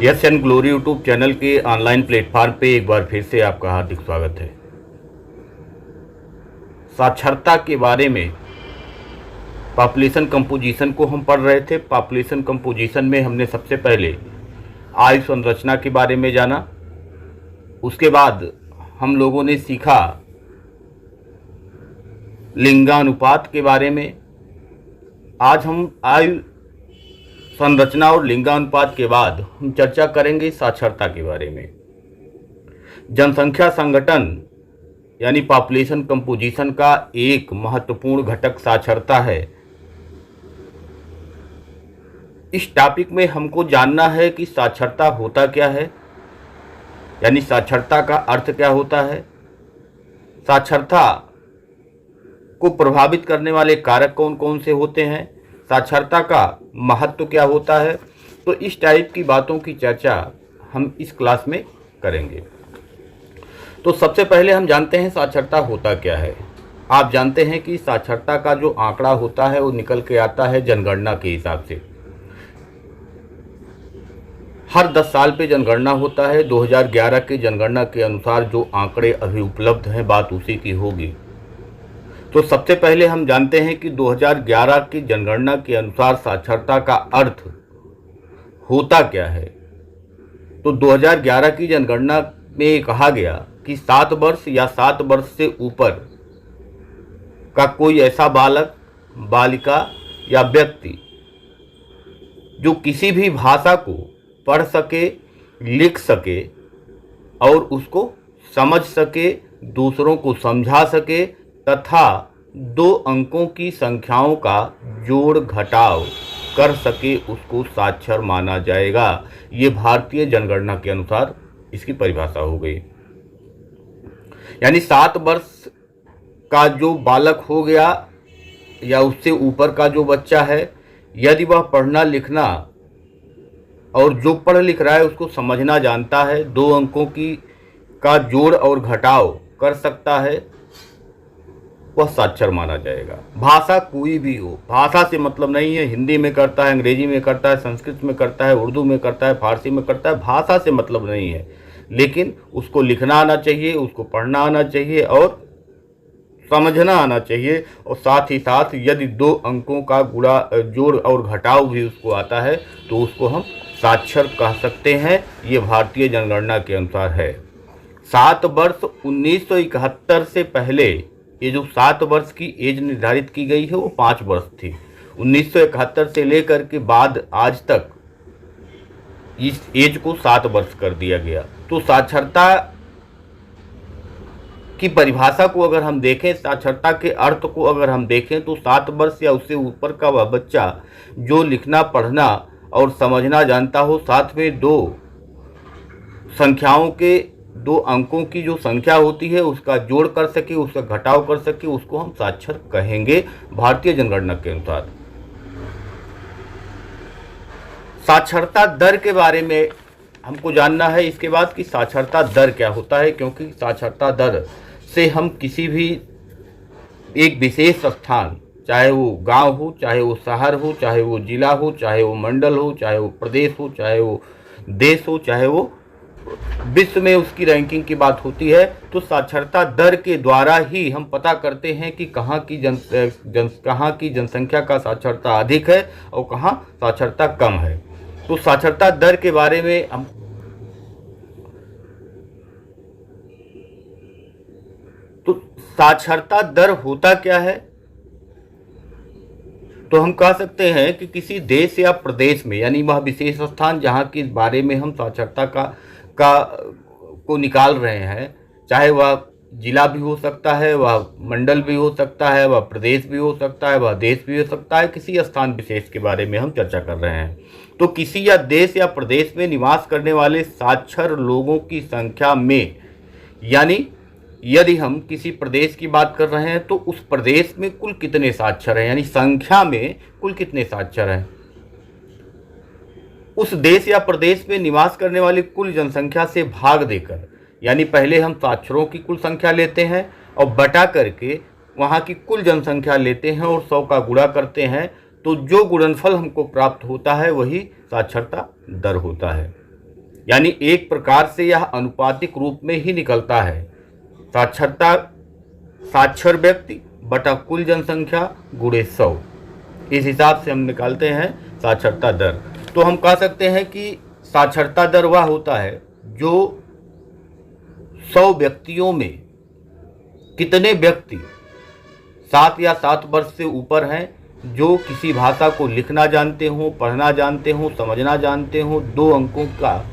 Yes and glory YouTube channel के online platform पे एक बार फिर से आपका हार्दिक स्वागत है। साक्षरता के बारे में पॉपुलेशन कंपोजिशन को हम पढ़ रहे थे। पॉपुलेशन कंपोजिशन में हमने सबसे पहले आयु संरचना के बारे में जाना। उसके बाद हम लोगों ने सीखा लिंगानुपात के बारे में। आज हम आयु संरचना और लिंगानुपात के बाद हम चर्चा करेंगे साक्षरता के बारे में। जनसंख्या संगठन यानी पॉपुलेशन कंपोजिशन का एक महत्वपूर्ण घटक साक्षरता है। इस टॉपिक में हमको जानना है कि साक्षरता होता क्या है, यानी साक्षरता का अर्थ क्या होता है, साक्षरता को प्रभावित करने वाले कारक कौन कौन से होते हैं, साक्षरता का महत्व क्या होता है। तो इस टाइप की बातों की चर्चा हम इस क्लास में करेंगे। तो सबसे पहले हम जानते हैं साक्षरता होता क्या है। आप जानते हैं कि साक्षरता का जो आंकड़ा होता है वो निकल के आता है जनगणना के हिसाब से। हर 10 साल पे जनगणना होता है। 2011 की जनगणना के अनुसार जो आंकड़े अभी उपलब्ध हैं बात उसी की होगी। तो सबसे पहले हम जानते हैं कि 2011 की जनगणना के अनुसार साक्षरता का अर्थ होता क्या है। तो 2011 की जनगणना में कहा गया कि 7 वर्ष या 7 वर्ष से ऊपर का कोई ऐसा बालक, बालिका या व्यक्ति जो किसी भी भाषा को पढ़ सके, लिख सके और उसको समझ सके, दूसरों को समझा सके तथा 2 अंकों की संख्याओं का जोड़ घटाव कर सके, उसको साक्षर माना जाएगा। ये भारतीय जनगणना के अनुसार इसकी परिभाषा हो गई। यानी 7 वर्ष का जो बालक हो गया या उससे ऊपर का जो बच्चा है, यदि वह पढ़ना लिखना और जो पढ़ लिख रहा है उसको समझना जानता है, 2 अंकों की का जोड़ और घटाव कर सकता है, वह साक्षर माना जाएगा। भाषा कोई भी हो, भाषा से मतलब नहीं है हिंदी में करता है, अंग्रेजी में करता है, संस्कृत में करता है, उर्दू में करता है, फारसी में करता है, भाषा से मतलब नहीं है, लेकिन उसको लिखना आना चाहिए, उसको पढ़ना आना चाहिए और समझना आना चाहिए। और साथ ही साथ यदि 2 अंकों का गुणा, जोड़ और घटाव भी उसको आता है तो उसको हम साक्षर कह सकते हैं। ये भारतीय जनगणना के अनुसार है। 7 वर्ष 1971 से पहले ये जो 7 वर्ष की एज निर्धारित की गई है वो 5 वर्ष थी। 1971 से लेकर के बाद आज तक इस एज को 7 वर्ष कर दिया गया। तो साक्षरता की परिभाषा को अगर हम देखें, साक्षरता के अर्थ को अगर हम देखें तो 7 वर्ष या उससे ऊपर का वह बच्चा जो लिखना, पढ़ना और समझना जानता हो, साथ में 2 संख्याओं के 2 अंकों की जो संख्या होती है उसका जोड़ कर सके, उसका घटाव कर सके, उसको हम साक्षर कहेंगे भारतीय जनगणना के अनुसार। साक्षरता दर के बारे में हमको जानना है इसके बाद कि साक्षरता दर क्या होता है, क्योंकि साक्षरता दर से हम किसी भी एक विशेष स्थान, चाहे वो गांव हो, चाहे वो शहर हो, चाहे वो जिला हो, चाहे वो मंडल हो, चाहे वो प्रदेश हो, चाहे वो देश हो, चाहे वो विश्व में उसकी रैंकिंग की बात होती है, तो साक्षरता दर के द्वारा ही हम पता करते हैं कि कहाँ की जनसंख्या का साक्षरता अधिक है और कहाँ साक्षरता कम है। तो साक्षरता दर के बारे में हम साक्षरता दर होता क्या है, तो हम कह सकते हैं कि किसी देश या प्रदेश में, यानी वह विशेष स्थान जहाँ के बारे में हम साक्षरता को निकाल रहे हैं, चाहे वह जिला भी हो सकता है, वह मंडल भी हो सकता है, वह प्रदेश भी हो सकता है, वह देश भी हो सकता है, किसी स्थान विशेष के बारे में हम चर्चा कर रहे हैं। तो किसी या देश या प्रदेश में निवास करने वाले साक्षर लोगों की संख्या में, यानी यदि हम किसी प्रदेश की बात कर रहे हैं तो उस प्रदेश में कुल कितने साक्षर हैं, यानी संख्या में कुल कितने साक्षर हैं, उस देश या प्रदेश में निवास करने वाली कुल जनसंख्या से भाग देकर, यानी पहले हम साक्षरों की कुल संख्या लेते हैं और बटा करके वहाँ की कुल जनसंख्या लेते हैं और 100 का गुणा करते हैं, तो जो गुणनफल हमको प्राप्त होता है वही साक्षरता दर होता है। यानी एक प्रकार से यह अनुपातिक रूप में ही निकलता है, साक्षर व्यक्ति बटा कुल जनसंख्या गुणे 100। इस हिसाब से हम निकालते हैं साक्षरता दर। तो हम कह सकते हैं कि साक्षरता दर वह होता है जो 100 व्यक्तियों में कितने व्यक्ति 7 या 7 वर्ष से ऊपर हैं जो किसी भाषा को लिखना जानते हों, पढ़ना जानते हों, समझना जानते हों, 2 अंकों का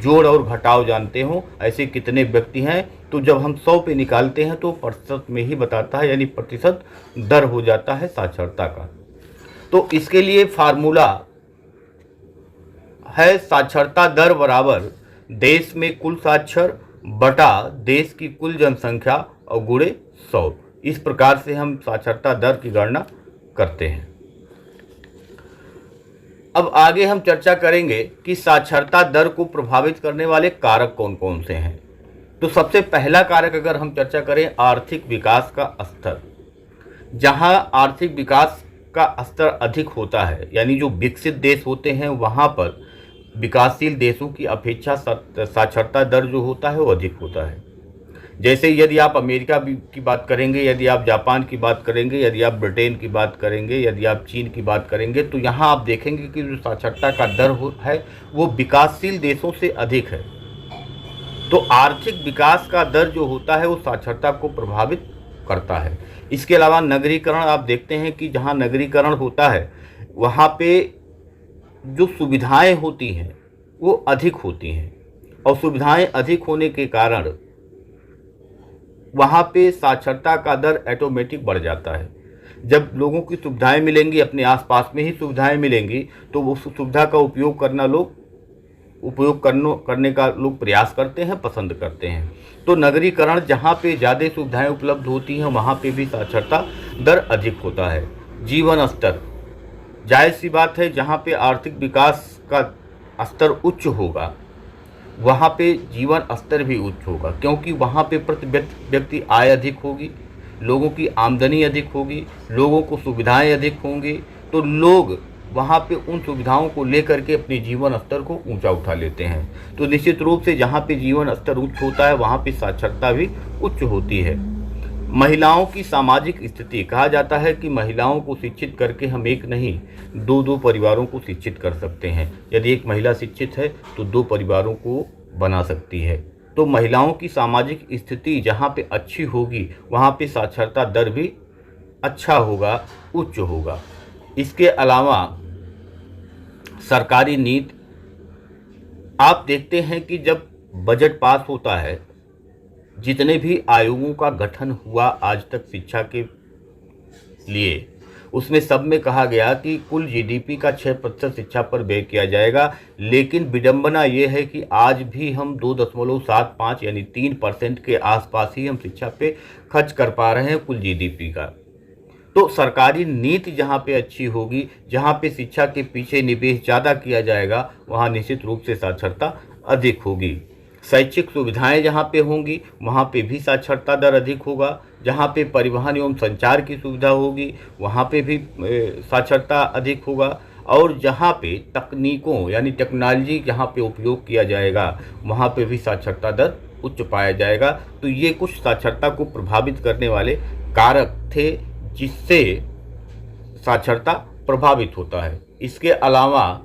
जोड़ और घटाव जानते हों, ऐसे कितने व्यक्ति हैं। तो जब हम 100 पे निकालते हैं तो प्रतिशत में ही बताता है, यानी प्रतिशत दर हो जाता है साक्षरता का। तो इसके लिए फार्मूला है साक्षरता दर बराबर देश में कुल साक्षर बटा देश की कुल जनसंख्या और गुणे 100। इस प्रकार से हम साक्षरता दर की गणना करते हैं। अब आगे हम चर्चा करेंगे कि साक्षरता दर को प्रभावित करने वाले कारक कौन कौन से हैं। तो सबसे पहला कारक अगर हम चर्चा करें आर्थिक विकास का स्तर, जहां आर्थिक विकास का स्तर अधिक होता है, यानी जो विकसित देश होते हैं वहां पर विकासशील देशों की अपेक्षा साक्षरता दर जो होता है वो अधिक होता है। जैसे यदि आप अमेरिका की बात करेंगे, यदि आप जापान की बात करेंगे, यदि आप ब्रिटेन की बात करेंगे, यदि आप चीन की बात करेंगे, तो यहाँ आप देखेंगे कि जो साक्षरता का दर है वो विकासशील देशों से अधिक है। तो आर्थिक विकास का दर जो होता है वो साक्षरता को प्रभावित करता है। इसके अलावा नगरीकरण आप देखते हैं कि जहाँ नगरीकरण होता है वहाँ पे जो सुविधाएं होती हैं वो अधिक होती हैं, और सुविधाएं अधिक होने के कारण वहाँ पे साक्षरता का दर ऑटोमेटिक बढ़ जाता है। जब लोगों की सुविधाएं मिलेंगी, अपने आसपास में ही सुविधाएं मिलेंगी, तो उस सुविधा का उपयोग करने का लोग प्रयास करते हैं, पसंद करते हैं। तो नगरीकरण जहाँ पे ज़्यादा सुविधाएं उपलब्ध होती हैं वहाँ पे भी साक्षरता दर अधिक होता है। जीवन स्तर, जायज़ सी बात है, जहाँ पे आर्थिक विकास का स्तर उच्च होगा वहाँ पे जीवन स्तर भी उच्च होगा, क्योंकि वहाँ पे प्रति व्यक्ति आय अधिक होगी, लोगों की आमदनी अधिक होगी, लोगों को सुविधाएं अधिक होंगी, तो लोग वहाँ पे उन सुविधाओं को लेकर के अपने जीवन स्तर को ऊंचा उठा लेते हैं। तो निश्चित रूप से जहाँ पे जीवन स्तर उच्च होता है वहाँ पे साक्षरता भी उच्च होती है। महिलाओं की सामाजिक स्थिति, कहा जाता है कि महिलाओं को शिक्षित करके हम एक नहीं 2 परिवारों को शिक्षित कर सकते हैं। यदि एक महिला शिक्षित है तो 2 परिवारों को बना सकती है। तो महिलाओं की सामाजिक स्थिति जहाँ पे अच्छी होगी वहाँ पे साक्षरता दर भी अच्छा होगा, उच्च होगा। इसके अलावा सरकारी नीति, आप देखते हैं कि जब बजट पास होता है, जितने भी आयोगों का गठन हुआ आज तक शिक्षा के लिए, उसमें सब में कहा गया कि कुल जीडीपी का 6% शिक्षा पर व्यय किया जाएगा। लेकिन विडंबना ये है कि आज भी हम 2.75 यानी 3% के आसपास ही हम शिक्षा पे खर्च कर पा रहे हैं कुल जीडीपी का। तो सरकारी नीति जहाँ पे अच्छी होगी, जहाँ पे शिक्षा के पीछे निवेश ज़्यादा किया जाएगा, वहाँ निश्चित रूप से साक्षरता अधिक होगी। शैक्षिक सुविधाएं जहाँ पे होंगी वहाँ पे भी साक्षरता दर अधिक होगा। जहाँ पे परिवहन एवं संचार की सुविधा होगी वहाँ पे भी साक्षरता अधिक होगा। और जहाँ पे तकनीकों यानी टेक्नोलॉजी जहाँ पे उपयोग किया जाएगा वहाँ पे भी साक्षरता दर उच्च पाया जाएगा। तो ये कुछ साक्षरता को प्रभावित करने वाले कारक थे जिससे साक्षरता प्रभावित होता है। इसके अलावा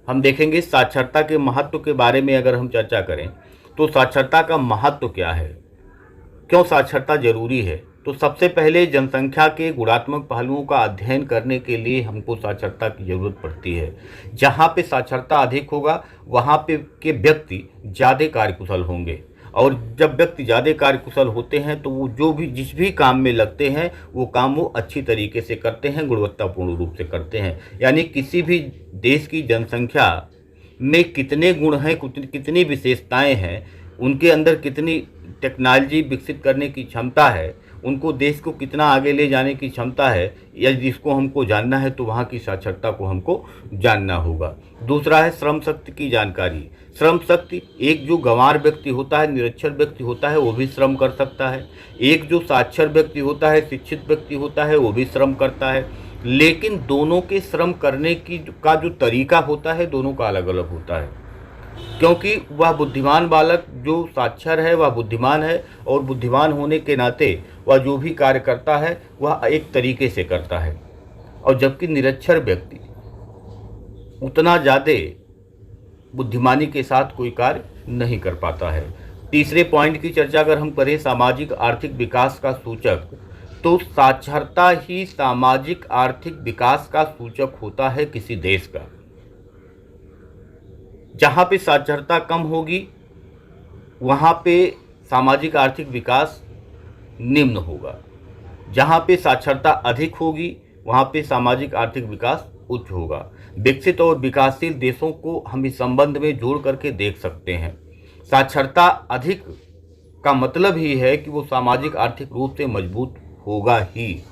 हम देखेंगे साक्षरता के महत्व के बारे में अगर हम चर्चा करें तो साक्षरता का महत्व क्या है, क्यों साक्षरता जरूरी है। तो सबसे पहले जनसंख्या के गुणात्मक पहलुओं का अध्ययन करने के लिए हमको साक्षरता की ज़रूरत पड़ती है। जहाँ पे साक्षरता अधिक होगा वहाँ पे के व्यक्ति ज़्यादा कार्यकुशल होंगे, और जब व्यक्ति ज़्यादा कार्यकुशल होते हैं तो वो जिस भी काम में लगते हैं वो काम वो अच्छी तरीके से करते हैं, गुणवत्तापूर्ण रूप से करते हैं। यानी किसी भी देश की जनसंख्या में कितने गुण हैं, कितनी विशेषताएं हैं, उनके अंदर कितनी टेक्नोलॉजी विकसित करने की क्षमता है, उनको देश को कितना आगे ले जाने की क्षमता है, या जिसको हमको जानना है तो वहाँ की साक्षरता को हमको जानना होगा। दूसरा है श्रम शक्ति की जानकारी। श्रम शक्ति, एक जो गंवार व्यक्ति होता है, निरक्षर व्यक्ति होता है, वो भी श्रम कर सकता है। एक जो साक्षर व्यक्ति होता है, शिक्षित व्यक्ति होता है, वो भी श्रम करता है। लेकिन दोनों के श्रम करने की का जो तरीका होता है दोनों का अलग अलग होता है, क्योंकि वह बुद्धिमान बालक जो साक्षर है वह बुद्धिमान है, और बुद्धिमान होने के नाते वह जो भी कार्य करता है वह एक तरीके से करता है, और जबकि निरक्षर व्यक्ति उतना ज़्यादा बुद्धिमानी के साथ कोई कार्य नहीं कर पाता है। तीसरे पॉइंट की चर्चा अगर हम करें, सामाजिक आर्थिक विकास का सूचक, तो साक्षरता ही सामाजिक आर्थिक विकास का सूचक होता है किसी देश का। जहाँ पे साक्षरता कम होगी वहाँ पे सामाजिक आर्थिक विकास निम्न होगा, जहाँ पे साक्षरता अधिक होगी वहाँ पे सामाजिक आर्थिक विकास उच्च होगा। विकसित और विकासशील देशों को हम इस संबंध में जोड़ करके देख सकते हैं। साक्षरता अधिक का मतलब ही है कि वो सामाजिक आर्थिक रूप से मजबूत होगा ही।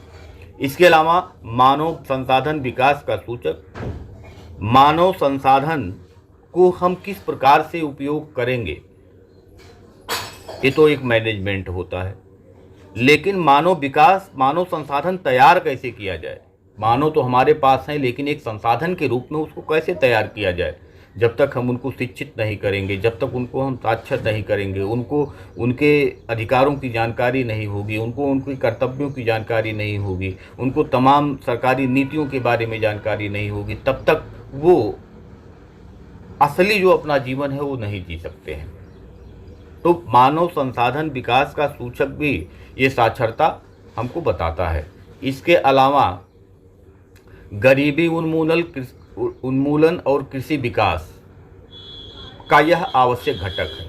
इसके अलावा मानव संसाधन विकास का सूचक, मानव संसाधन को हम किस प्रकार से उपयोग करेंगे ये तो एक मैनेजमेंट होता है, लेकिन मानव विकास, मानव संसाधन तैयार कैसे किया जाए। मानव तो हमारे पास है, लेकिन एक संसाधन के रूप में उसको कैसे तैयार किया जाए। जब तक हम उनको शिक्षित नहीं करेंगे, जब तक उनको हम साक्षर नहीं करेंगे, उनको उनके अधिकारों की जानकारी नहीं होगी, उनको उनके कर्तव्यों की जानकारी नहीं होगी, उनको तमाम सरकारी नीतियों के बारे में जानकारी नहीं होगी, तब तक वो असली जो अपना जीवन है वो नहीं जी सकते हैं। तो मानव संसाधन विकास का सूचक भी ये साक्षरता हमको बताता है। इसके अलावा गरीबी उन्मूलन और कृषि विकास का यह आवश्यक घटक है।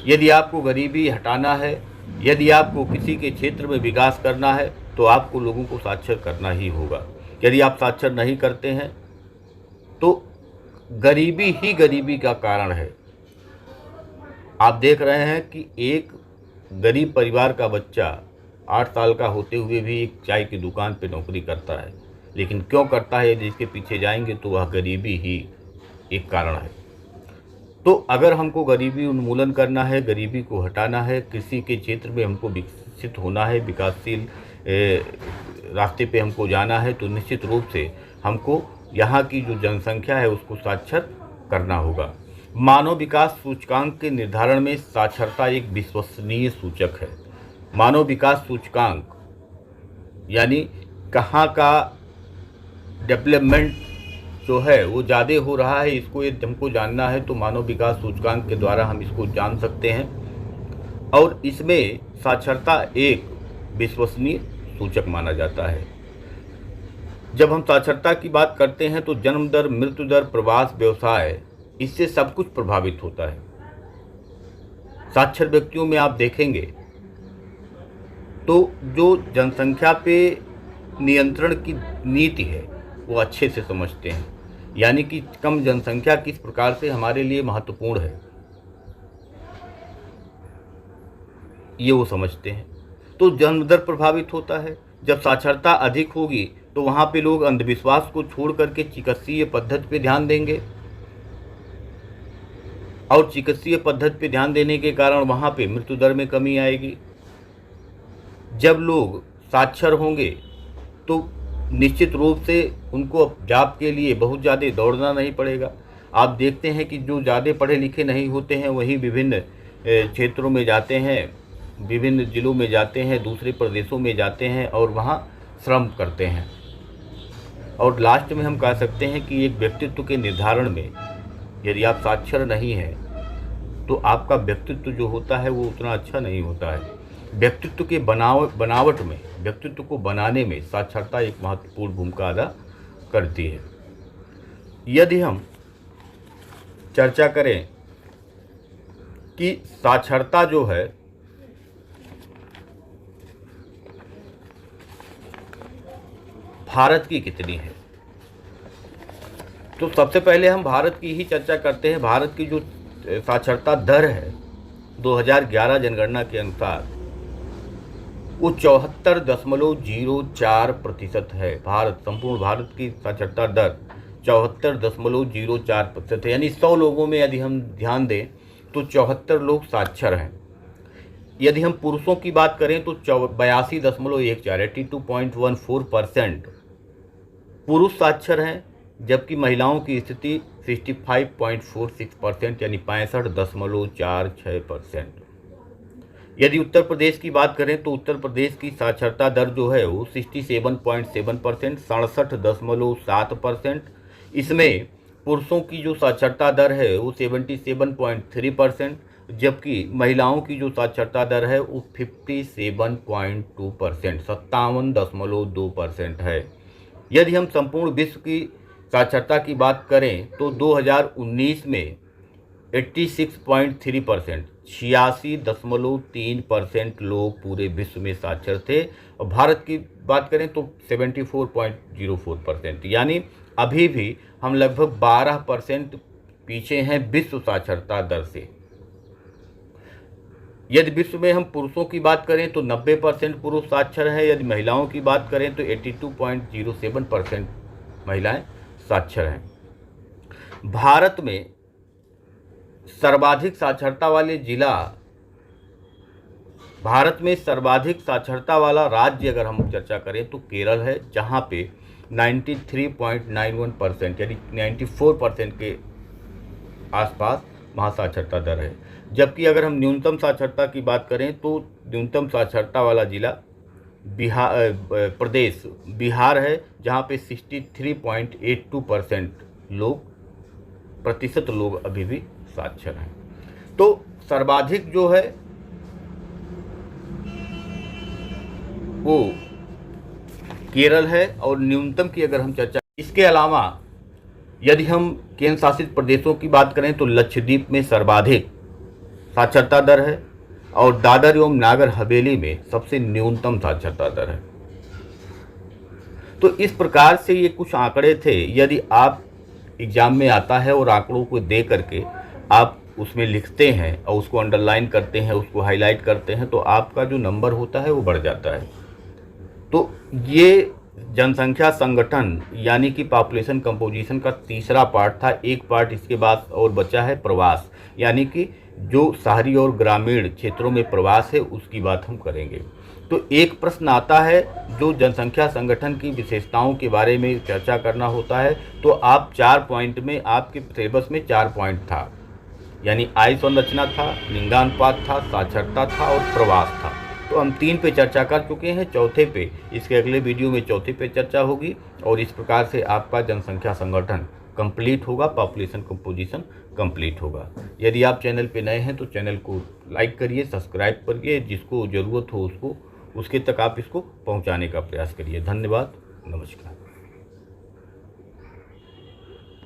यदि आपको गरीबी हटाना है, यदि आपको किसी के क्षेत्र में विकास करना है, तो आपको लोगों को साक्षर करना ही होगा। यदि आप साक्षर नहीं करते हैं तो गरीबी ही गरीबी का कारण है। आप देख रहे हैं कि एक गरीब परिवार का बच्चा 8 साल का होते हुए भी एक चाय की दुकान पे नौकरी करता है, लेकिन क्यों करता है जिसके पीछे जाएंगे तो वह गरीबी ही एक कारण है। तो अगर हमको गरीबी उन्मूलन करना है, गरीबी को हटाना है, कृषि के क्षेत्र में हमको विकसित होना है, विकासशील रास्ते पे हमको जाना है, तो निश्चित रूप से हमको यहाँ की जो जनसंख्या है उसको साक्षर करना होगा। मानव विकास सूचकांक के निर्धारण में साक्षरता एक विश्वसनीय सूचक है। मानव विकास सूचकांक यानी कहाँ का डेवलपमेंट जो है वो ज़्यादा हो रहा है, इसको यदि हमको जानना है तो मानव विकास सूचकांक के द्वारा हम इसको जान सकते हैं, और इसमें साक्षरता एक विश्वसनीय सूचक माना जाता है। जब हम साक्षरता की बात करते हैं तो जन्म दर, मृत्यु दर, प्रवास, व्यवसाय, इससे सब कुछ प्रभावित होता है। साक्षर व्यक्तियों में आप देखेंगे तो जो जनसंख्या पे नियंत्रण की नीति है वो अच्छे से समझते हैं, यानी कि कम जनसंख्या किस प्रकार से हमारे लिए महत्वपूर्ण है ये वो समझते हैं। तो जन्म दर प्रभावित होता है। जब साक्षरता अधिक होगी तो वहाँ पे लोग अंधविश्वास को छोड़ करके चिकित्सीय पद्धति पे ध्यान देंगे, और चिकित्सीय पद्धति पे ध्यान देने के कारण वहाँ पे मृत्यु दर में कमी आएगी। जब लोग साक्षर होंगे तो निश्चित रूप से उनको जॉब के लिए बहुत ज़्यादा दौड़ना नहीं पड़ेगा। आप देखते हैं कि जो ज़्यादा पढ़े लिखे नहीं होते हैं वही विभिन्न क्षेत्रों में जाते हैं, विभिन्न ज़िलों में जाते हैं, दूसरे प्रदेशों में जाते हैं और वहाँ श्रम करते हैं। और लास्ट में हम कह सकते हैं कि एक व्यक्तित्व के निर्धारण में यदि आप साक्षर नहीं हैं तो आपका व्यक्तित्व जो होता है वो उतना अच्छा नहीं होता है। व्यक्तित्व के बनावट में, व्यक्तित्व को बनाने में साक्षरता एक महत्वपूर्ण भूमिका अदा करती है। यदि हम चर्चा करें कि साक्षरता जो है भारत की कितनी है, तो सबसे पहले हम भारत की ही चर्चा करते हैं। भारत की जो साक्षरता दर है 2011 जनगणना के अनुसार वो 74.04% है। संपूर्ण भारत की साक्षरता दर 74.04% है, यानी 100 लोगों में यदि हम ध्यान दें तो 74 लोग साक्षर हैं। यदि हम पुरुषों की बात करें तो 82.14, 82.14% पुरुष साक्षर हैं, जबकि महिलाओं की स्थिति 65.46% यानी 65.46%। यदि उत्तर प्रदेश की बात करें तो उत्तर प्रदेश की साक्षरता दर जो है वो 67.7%, 67.7%। इसमें पुरुषों की जो साक्षरता दर है वो 77.3%, जबकि महिलाओं की जो साक्षरता दर है वो 57.2%, 57.2% है। यदि हम संपूर्ण विश्व की साक्षरता की बात करें तो 2019 में 86.3%, 86.3% लोग पूरे विश्व में साक्षर थे, और भारत की बात करें तो 74.04%, यानी अभी भी हम लगभग 12% पीछे हैं विश्व साक्षरता दर से। यदि विश्व में हम पुरुषों की बात करें तो 90% पुरुष साक्षर हैं, यदि महिलाओं की बात करें तो 82.07% महिलाएं साक्षर हैं। भारत में सर्वाधिक साक्षरता वाले जिला, भारत में सर्वाधिक साक्षरता वाला राज्य अगर हम चर्चा करें तो केरल है, जहां पे 93.91% यानी 94% के आसपास वहाँ साक्षरता दर है। जबकि अगर हम न्यूनतम साक्षरता की बात करें तो न्यूनतम साक्षरता वाला जिला बिहार है, जहाँ पे 63.82% प्रतिशत लोग अभी भी साक्षर हैं। तो सर्वाधिक जो है वो केरल है, और न्यूनतम की अगर हम चर्चा, इसके अलावा यदि हम केंद्र शासित प्रदेशों की बात करें तो लक्षद्वीप में सर्वाधिक साक्षरता दर है, और दादर एवं नागर हवेली में सबसे न्यूनतम साक्षरता दर है। तो इस प्रकार से ये कुछ आंकड़े थे। यदि आप एग्जाम में आता है और आंकड़ों को दे करके आप उसमें लिखते हैं और उसको अंडरलाइन करते हैं, उसको हाईलाइट करते हैं, तो आपका जो नंबर होता है वो बढ़ जाता है। तो ये जनसंख्या संगठन यानी कि पॉपुलेशन कंपोजिशन का तीसरा पार्ट था। एक पार्ट इसके बाद और बचा है प्रवास, यानी कि जो शहरी और ग्रामीण क्षेत्रों में प्रवास है उसकी बात हम करेंगे। तो एक प्रश्न आता है जो जनसंख्या संगठन की विशेषताओं के बारे में चर्चा करना होता है, तो आप 4 पॉइंट में, आपके सिलेबस में 4 पॉइंट था, यानी आय संरचना था, लिंगानुपात था, साक्षरता था और प्रवास था। तो हम 3 पे चर्चा कर चुके हैं, चौथे पे इसके अगले वीडियो में चौथे पे चर्चा होगी, और इस प्रकार से आपका जनसंख्या संगठन कंप्लीट होगा, पॉपुलेशन कंपोजिशन कंप्लीट होगा। यदि आप चैनल पे नए हैं तो चैनल को लाइक करिए, सब्सक्राइब करिए, जिसको ज़रूरत हो उसको उसके तक आप इसको पहुंचाने का प्रयास करिए। धन्यवाद, नमस्कार।